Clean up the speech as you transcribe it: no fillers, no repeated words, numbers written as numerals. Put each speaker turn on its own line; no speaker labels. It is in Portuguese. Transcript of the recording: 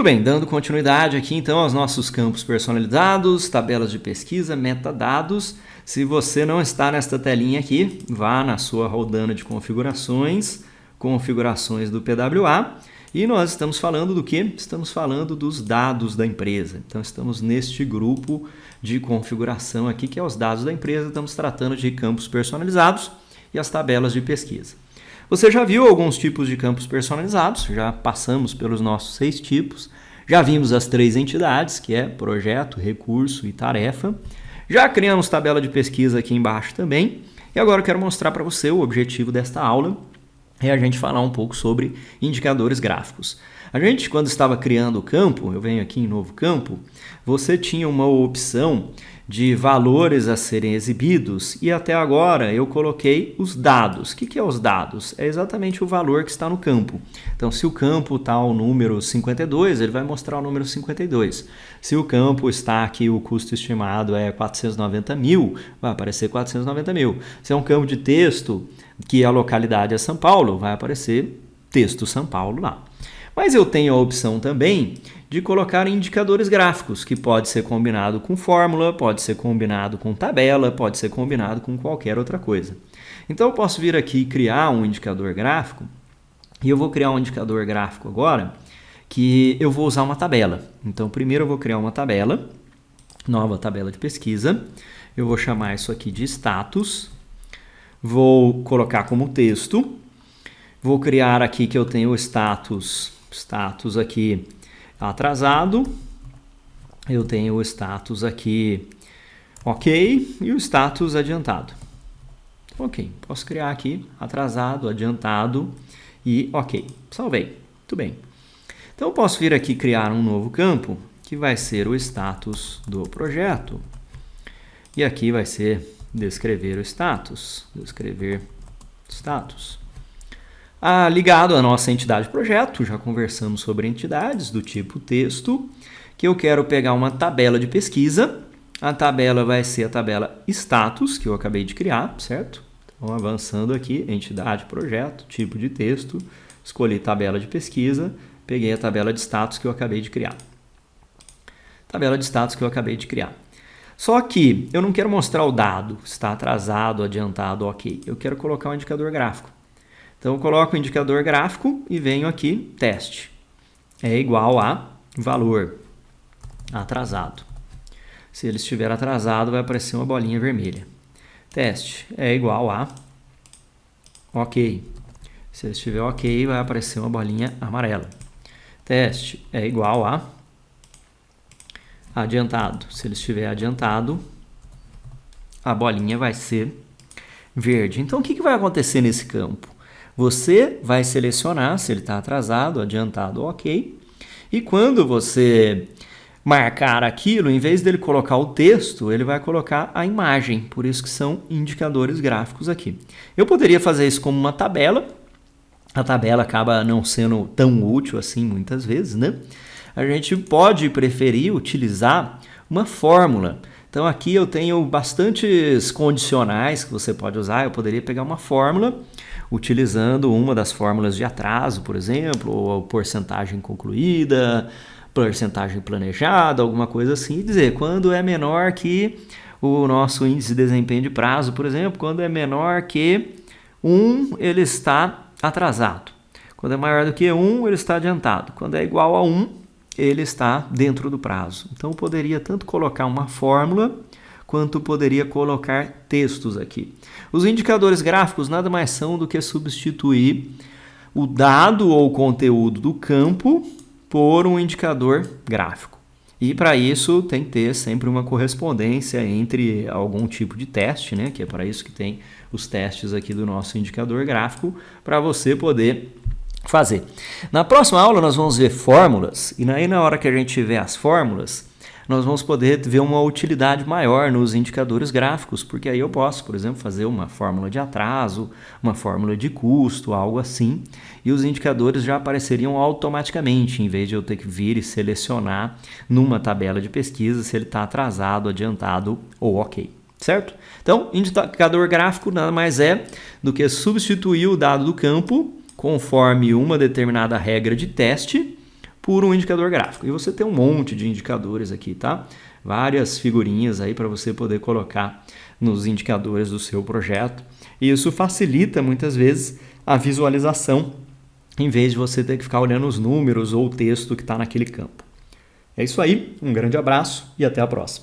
Muito bem, dando continuidade aqui então aos nossos campos personalizados, tabelas de pesquisa, metadados. Se você não está nesta telinha aqui, vá na sua rodana de configurações, configurações do PWA. E nós estamos falando do quê? Estamos falando dos dados da empresa. Então estamos neste grupo de configuração aqui, que é os dados da empresa. Estamos tratando de campos personalizados e as tabelas de pesquisa. Você já viu alguns tipos de campos personalizados, já passamos pelos nossos 6 tipos, já vimos as 3 entidades, que é projeto, recurso e tarefa. Já criamos tabela de pesquisa aqui embaixo também. E agora eu quero mostrar para você o objetivo desta aula, é a gente falar um pouco sobre indicadores gráficos. A gente, quando estava criando o campo, eu venho aqui em novo campo, você tinha uma opção de valores a serem exibidos e até agora eu coloquei os dados. O que é os dados? É exatamente o valor que está no campo. Então, se o campo está o número 52, ele vai mostrar o número 52. Se o campo está aqui, o custo estimado é 490 mil, vai aparecer 490 mil. Se é um campo de texto, que a localidade é São Paulo, vai aparecer texto São Paulo lá. Mas eu tenho a opção também de colocar indicadores gráficos, que pode ser combinado com fórmula, pode ser combinado com tabela, pode ser combinado com qualquer outra coisa. Então eu posso vir aqui e criar um indicador gráfico, e eu vou criar um indicador gráfico agora, que eu vou usar uma tabela. Então primeiro eu vou criar uma tabela, nova tabela de pesquisa, eu vou chamar isso aqui de status, vou colocar como texto, vou criar aqui que eu tenho o status aqui atrasado, eu tenho o status aqui ok e o status adiantado. Ok, posso criar aqui atrasado, adiantado e ok. Salvei, muito bem. Então eu posso vir aqui criar um novo campo que vai ser o status do projeto e aqui vai ser descrever o status, descrever status. Ligado à nossa entidade projeto, já conversamos sobre entidades do tipo texto, que eu quero pegar uma tabela de pesquisa. A tabela vai ser a tabela status, que eu acabei de criar, certo? Então, avançando aqui, entidade projeto, tipo de texto, escolhi tabela de pesquisa, peguei a tabela de status que eu acabei de criar. Tabela de status que eu acabei de criar. Só que eu não quero mostrar o dado, está atrasado, adiantado, ok. Eu quero colocar um indicador gráfico. Então, eu coloco o indicador gráfico e venho aqui, teste. É igual a valor atrasado. Se ele estiver atrasado, vai aparecer uma bolinha vermelha. Teste é igual a ok. Se ele estiver ok, vai aparecer uma bolinha amarela. Teste é igual a adiantado. Se ele estiver adiantado, a bolinha vai ser verde. Então, o que vai acontecer nesse campo? Você vai selecionar se ele está atrasado, adiantado, ok. E quando você marcar aquilo, em vez dele colocar o texto, ele vai colocar a imagem. Por isso que são indicadores gráficos aqui. Eu poderia fazer isso como uma tabela. A tabela acaba não sendo tão útil assim muitas vezes, né? A gente pode preferir utilizar uma fórmula. Então aqui eu tenho bastantes condicionais que você pode usar. Eu poderia pegar uma fórmula utilizando uma das fórmulas de atraso, por exemplo, ou porcentagem concluída, porcentagem planejada, alguma coisa assim, e dizer quando é menor que o nosso índice de desempenho de prazo, por exemplo, quando é menor que 1, ele está atrasado. Quando é maior do que 1, ele está adiantado. Quando é igual a 1, ele está dentro do prazo. Então, eu poderia tanto colocar uma fórmula, quanto poderia colocar textos aqui. Os indicadores gráficos nada mais são do que substituir o dado ou conteúdo do campo por um indicador gráfico. E para isso tem que ter sempre uma correspondência entre algum tipo de teste, né? Que é para isso que tem os testes aqui do nosso indicador gráfico, para você poder fazer. Na próxima aula nós vamos ver fórmulas, e aí na hora que a gente tiver as fórmulas, nós vamos poder ver uma utilidade maior nos indicadores gráficos, porque aí eu posso, por exemplo, fazer uma fórmula de atraso, uma fórmula de custo, algo assim, e os indicadores já apareceriam automaticamente, em vez de eu ter que vir e selecionar numa tabela de pesquisa se ele está atrasado, adiantado ou ok, certo? Então, indicador gráfico nada mais é do que substituir o dado do campo conforme uma determinada regra de teste por um indicador gráfico. E você tem um monte de indicadores aqui, tá? Várias figurinhas aí para você poder colocar nos indicadores do seu projeto. E isso facilita muitas vezes a visualização, em vez de você ter que ficar olhando os números ou o texto que está naquele campo. É isso aí, um grande abraço e até a próxima.